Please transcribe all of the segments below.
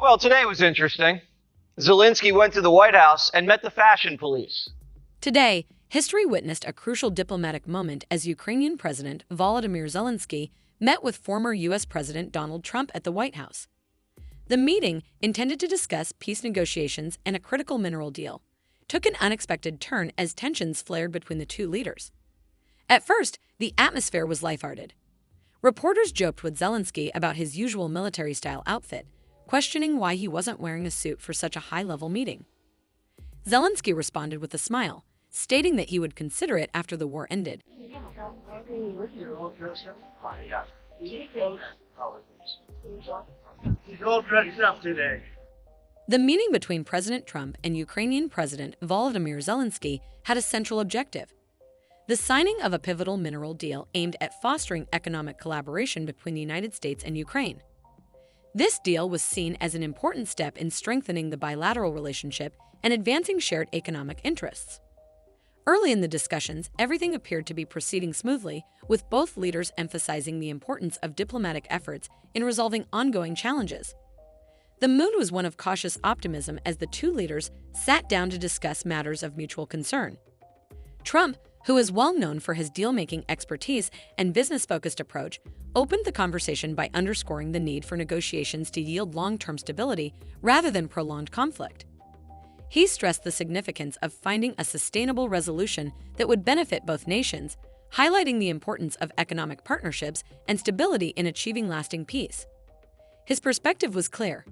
Well, today was interesting. Zelenskyy went to the White House and met the fashion police. Today, history witnessed a crucial diplomatic moment as Ukrainian President Volodymyr Zelenskyy met with former U.S. President Donald Trump at the White House. The meeting, intended to discuss peace negotiations and a critical mineral deal, took an unexpected turn as tensions flared between the two leaders. At first, the atmosphere was lighthearted. Reporters joked with Zelenskyy about his usual military-style outfit, questioning why he wasn't wearing a suit for such a high-level meeting. Zelenskyy responded with a smile, stating that he would consider it after the war ended. He's all dressed up today. The meeting between President Trump and Ukrainian President Volodymyr Zelenskyy had a central objective: the signing of a pivotal mineral deal aimed at fostering economic collaboration between the United States and Ukraine. This deal was seen as an important step in strengthening the bilateral relationship and advancing shared economic interests. Early in the discussions, everything appeared to be proceeding smoothly, with both leaders emphasizing the importance of diplomatic efforts in resolving ongoing challenges. The mood was one of cautious optimism as the two leaders sat down to discuss matters of mutual concern. Trump, who is well known for his deal-making expertise and business-focused approach, opened the conversation by underscoring the need for negotiations to yield long-term stability rather than prolonged conflict. He stressed the significance of finding a sustainable resolution that would benefit both nations, highlighting the importance of economic partnerships and stability in achieving lasting peace. His perspective was clear.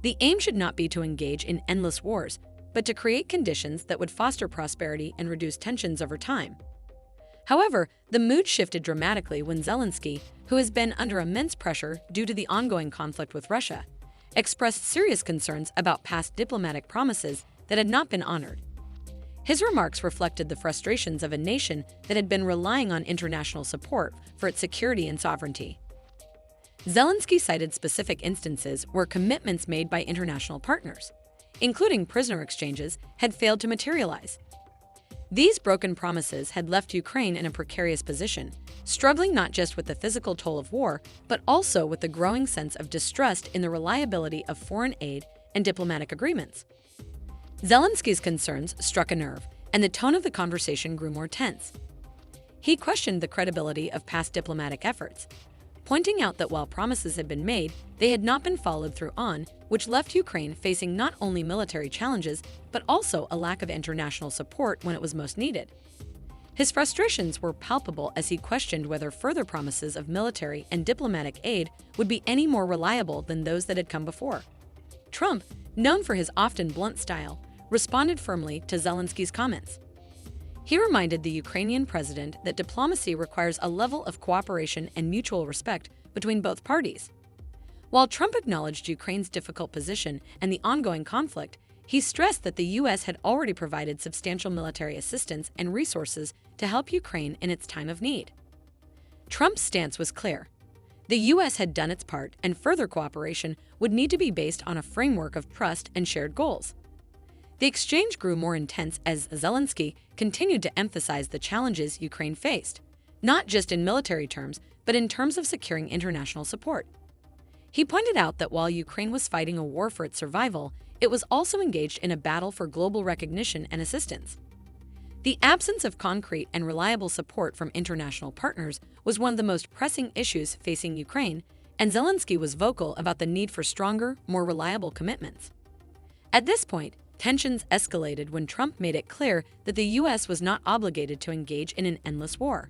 The aim should not be to engage in endless wars, but to create conditions that would foster prosperity and reduce tensions over time. However, the mood shifted dramatically when Zelenskyy, who has been under immense pressure due to the ongoing conflict with Russia, expressed serious concerns about past diplomatic promises that had not been honored. His remarks reflected the frustrations of a nation that had been relying on international support for its security and sovereignty. Zelenskyy cited specific instances where commitments made by international partners, including prisoner exchanges, had failed to materialize. These broken promises had left Ukraine in a precarious position, struggling not just with the physical toll of war, but also with the growing sense of distrust in the reliability of foreign aid and diplomatic agreements. Zelenskyy's concerns struck a nerve, and the tone of the conversation grew more tense. He questioned the credibility of past diplomatic efforts, pointing out that while promises had been made, they had not been followed through on, which left Ukraine facing not only military challenges, but also a lack of international support when it was most needed. His frustrations were palpable as he questioned whether further promises of military and diplomatic aid would be any more reliable than those that had come before. Trump, known for his often blunt style, responded firmly to Zelenskyy's comments. He reminded the Ukrainian president that diplomacy requires a level of cooperation and mutual respect between both parties. While Trump acknowledged Ukraine's difficult position and the ongoing conflict, he stressed that the U.S. had already provided substantial military assistance and resources to help Ukraine in its time of need. Trump's stance was clear. The U.S. had done its part, and further cooperation would need to be based on a framework of trust and shared goals. The exchange grew more intense as Zelenskyy continued to emphasize the challenges Ukraine faced, not just in military terms, but in terms of securing international support. He pointed out that while Ukraine was fighting a war for its survival, it was also engaged in a battle for global recognition and assistance. The absence of concrete and reliable support from international partners was one of the most pressing issues facing Ukraine, and Zelenskyy was vocal about the need for stronger, more reliable commitments. At this point, tensions escalated when Trump made it clear that the U.S. was not obligated to engage in an endless war.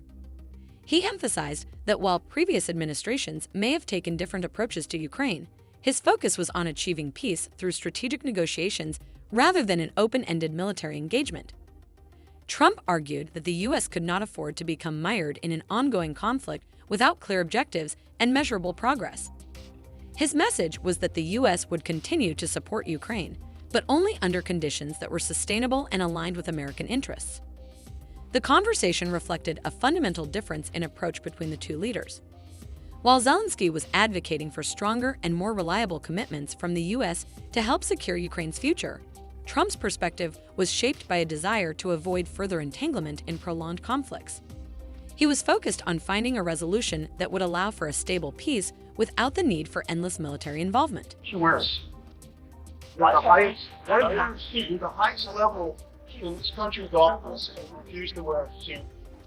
He emphasized that while previous administrations may have taken different approaches to Ukraine, his focus was on achieving peace through strategic negotiations rather than an open-ended military engagement. Trump argued that the U.S. could not afford to become mired in an ongoing conflict without clear objectives and measurable progress. His message was that the U.S. would continue to support Ukraine, but only under conditions that were sustainable and aligned with American interests. The conversation reflected a fundamental difference in approach between the two leaders. While Zelenskyy was advocating for stronger and more reliable commitments from the U.S. to help secure Ukraine's future, Trump's perspective was shaped by a desire to avoid further entanglement in prolonged conflicts. He was focused on finding a resolution that would allow for a stable peace without the need for endless military involvement. Worse. The highest level in this country's office and refused to wear a suit.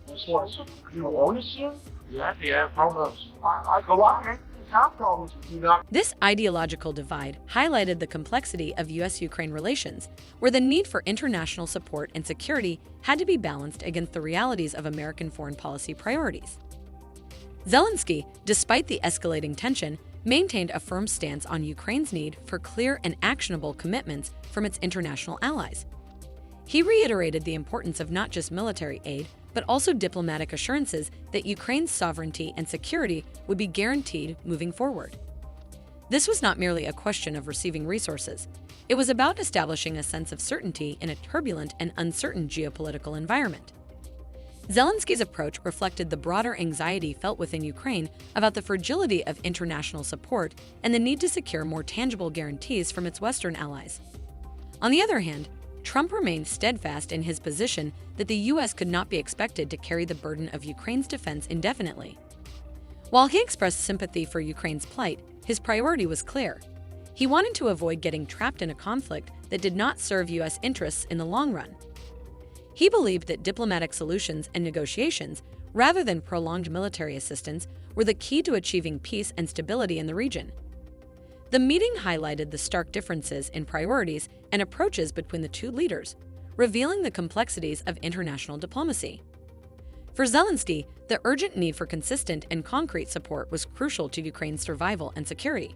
This was, you own a suit? Yeah, how much? I go out and have problems with you not. This ideological divide highlighted the complexity of U.S.-Ukraine relations, where the need for international support and security had to be balanced against the realities of American foreign policy priorities. Zelenskyy, despite the escalating tension, maintained a firm stance on Ukraine's need for clear and actionable commitments from its international allies. He reiterated the importance of not just military aid, but also diplomatic assurances that Ukraine's sovereignty and security would be guaranteed moving forward. This was not merely a question of receiving resources. It was about establishing a sense of certainty in a turbulent and uncertain geopolitical environment. Zelenskyy's approach reflected the broader anxiety felt within Ukraine about the fragility of international support and the need to secure more tangible guarantees from its Western allies. On the other hand, Trump remained steadfast in his position that the U.S. could not be expected to carry the burden of Ukraine's defense indefinitely. While he expressed sympathy for Ukraine's plight, his priority was clear. He wanted to avoid getting trapped in a conflict that did not serve U.S. interests in the long run. He believed that diplomatic solutions and negotiations, rather than prolonged military assistance, were the key to achieving peace and stability in the region. The meeting highlighted the stark differences in priorities and approaches between the two leaders, revealing the complexities of international diplomacy. For Zelenskyy, the urgent need for consistent and concrete support was crucial to Ukraine's survival and security.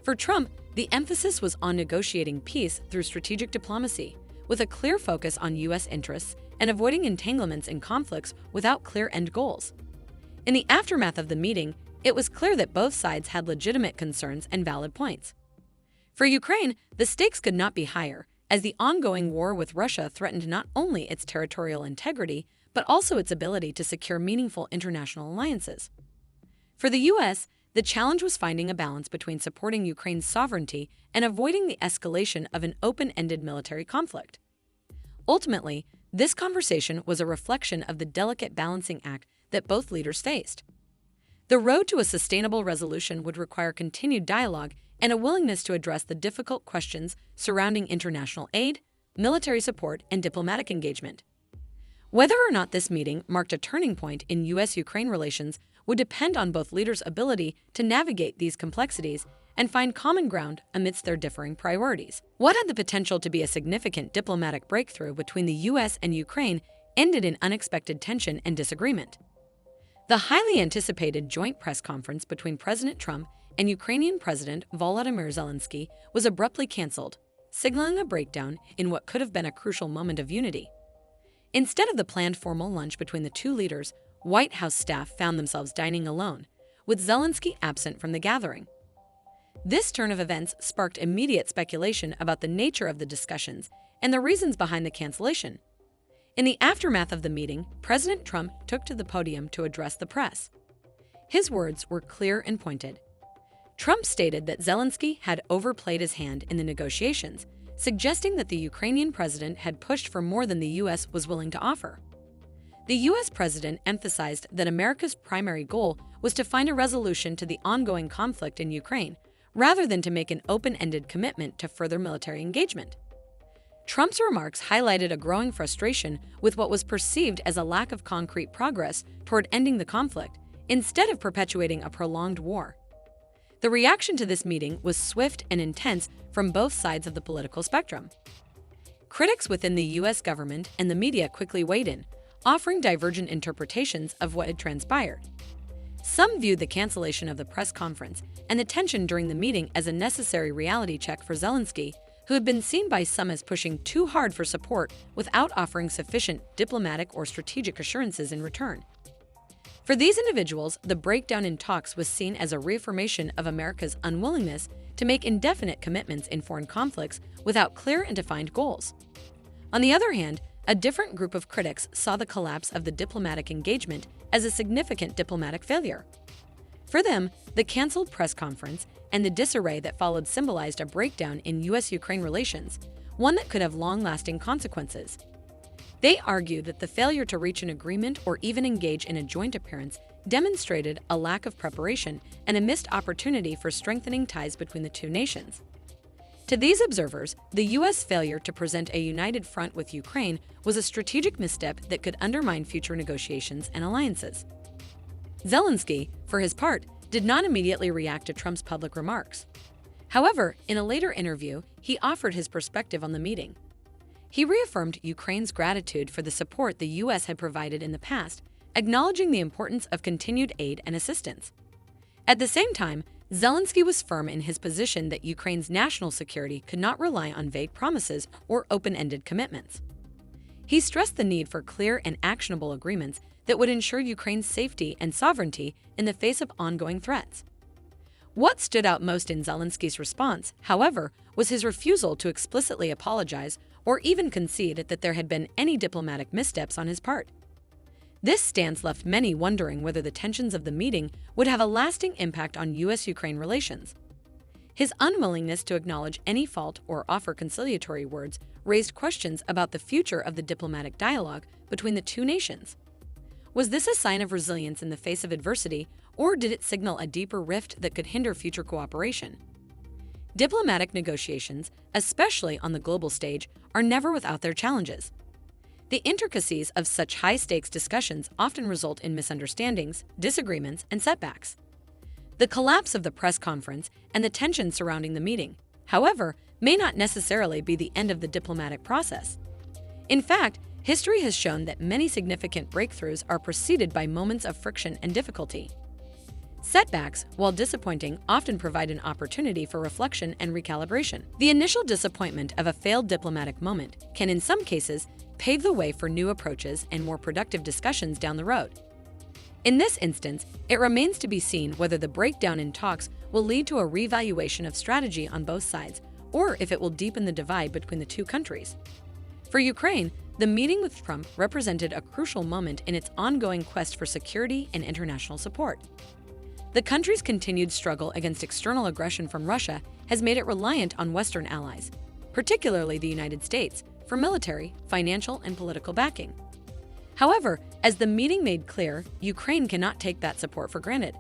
For Trump, the emphasis was on negotiating peace through strategic diplomacy, with a clear focus on U.S. interests and avoiding entanglements in conflicts without clear end goals. In the aftermath of the meeting, it was clear that both sides had legitimate concerns and valid points. For Ukraine, the stakes could not be higher, as the ongoing war with Russia threatened not only its territorial integrity, but also its ability to secure meaningful international alliances. For the U.S., the challenge was finding a balance between supporting Ukraine's sovereignty and avoiding the escalation of an open-ended military conflict. Ultimately, this conversation was a reflection of the delicate balancing act that both leaders faced. The road to a sustainable resolution would require continued dialogue and a willingness to address the difficult questions surrounding international aid, military support, and diplomatic engagement. Whether or not this meeting marked a turning point in U.S.-Ukraine relations would depend on both leaders' ability to navigate these complexities and find common ground amidst their differing priorities. What had the potential to be a significant diplomatic breakthrough between the U.S. and Ukraine ended in unexpected tension and disagreement. The highly anticipated joint press conference between President Trump and Ukrainian President Volodymyr Zelenskyy was abruptly canceled, signaling a breakdown in what could have been a crucial moment of unity. Instead of the planned formal lunch between the two leaders, White House staff found themselves dining alone, with Zelenskyy absent from the gathering. This turn of events sparked immediate speculation about the nature of the discussions and the reasons behind the cancellation. In the aftermath of the meeting, President Trump took to the podium to address the press. His words were clear and pointed. Trump stated that Zelenskyy had overplayed his hand in the negotiations, suggesting that the Ukrainian president had pushed for more than the U.S. was willing to offer. The U.S. president emphasized that America's primary goal was to find a resolution to the ongoing conflict in Ukraine, rather than to make an open-ended commitment to further military engagement. Trump's remarks highlighted a growing frustration with what was perceived as a lack of concrete progress toward ending the conflict, instead of perpetuating a prolonged war. The reaction to this meeting was swift and intense from both sides of the political spectrum. Critics within the U.S. government and the media quickly weighed in, offering divergent interpretations of what had transpired. Some viewed the cancellation of the press conference and the tension during the meeting as a necessary reality check for Zelenskyy, who had been seen by some as pushing too hard for support without offering sufficient diplomatic or strategic assurances in return. For these individuals, the breakdown in talks was seen as a reaffirmation of America's unwillingness to make indefinite commitments in foreign conflicts without clear and defined goals. On the other hand, a different group of critics saw the collapse of the diplomatic engagement as a significant diplomatic failure. For them, the canceled press conference and the disarray that followed symbolized a breakdown in U.S.-Ukraine relations, one that could have long-lasting consequences. They argued that the failure to reach an agreement or even engage in a joint appearance demonstrated a lack of preparation and a missed opportunity for strengthening ties between the two nations. To these observers, the U.S. failure to present a united front with Ukraine was a strategic misstep that could undermine future negotiations and alliances. Zelenskyy, for his part, did not immediately react to Trump's public remarks. However, in a later interview, he offered his perspective on the meeting. He reaffirmed Ukraine's gratitude for the support the U.S. had provided in the past, acknowledging the importance of continued aid and assistance. At the same time, Zelenskyy was firm in his position that Ukraine's national security could not rely on vague promises or open-ended commitments. He stressed the need for clear and actionable agreements that would ensure Ukraine's safety and sovereignty in the face of ongoing threats. What stood out most in Zelenskyy's response, however, was his refusal to explicitly apologize or even concede that there had been any diplomatic missteps on his part. This stance left many wondering whether the tensions of the meeting would have a lasting impact on U.S.-Ukraine relations. His unwillingness to acknowledge any fault or offer conciliatory words raised questions about the future of the diplomatic dialogue between the two nations. Was this a sign of resilience in the face of adversity, or did it signal a deeper rift that could hinder future cooperation? Diplomatic negotiations, especially on the global stage, are never without their challenges. The intricacies of such high-stakes discussions often result in misunderstandings, disagreements, and setbacks. The collapse of the press conference and the tension surrounding the meeting, however, may not necessarily be the end of the diplomatic process. In fact, history has shown that many significant breakthroughs are preceded by moments of friction and difficulty. Setbacks, while disappointing, often provide an opportunity for reflection and recalibration. The initial disappointment of a failed diplomatic moment can, in some cases, pave the way for new approaches and more productive discussions down the road. In this instance, it remains to be seen whether the breakdown in talks will lead to a reevaluation of strategy on both sides, or if it will deepen the divide between the two countries. For Ukraine, the meeting with Trump represented a crucial moment in its ongoing quest for security and international support. The country's continued struggle against external aggression from Russia has made it reliant on Western allies, particularly the United States, for military, financial, and political backing. However, as the meeting made clear, Ukraine cannot take that support for granted.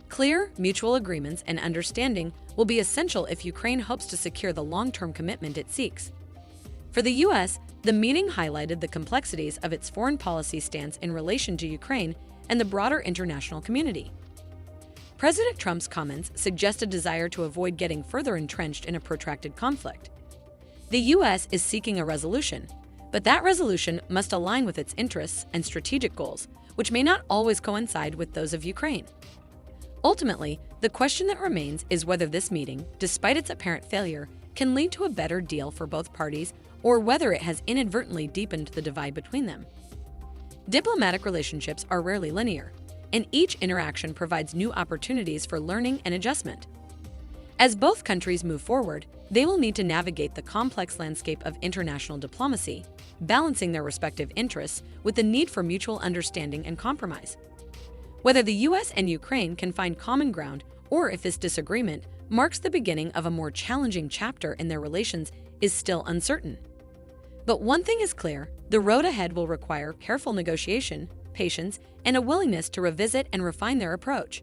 Clear, mutual agreements and understanding will be essential if Ukraine hopes to secure the long-term commitment it seeks. For the U.S., the meeting highlighted the complexities of its foreign policy stance in relation to Ukraine and the broader international community. President Trump's comments suggest a desire to avoid getting further entrenched in a protracted conflict. The U.S. is seeking a resolution, but that resolution must align with its interests and strategic goals, which may not always coincide with those of Ukraine. Ultimately, the question that remains is whether this meeting, despite its apparent failure, can lead to a better deal for both parties, or whether it has inadvertently deepened the divide between them. Diplomatic relationships are rarely linear, and each interaction provides new opportunities for learning and adjustment. As both countries move forward, they will need to navigate the complex landscape of international diplomacy, balancing their respective interests with the need for mutual understanding and compromise. Whether the U.S. and Ukraine can find common ground, or if this disagreement marks the beginning of a more challenging chapter in their relations, is still uncertain. But one thing is clear: the road ahead will require careful negotiation, patience, and a willingness to revisit and refine their approach.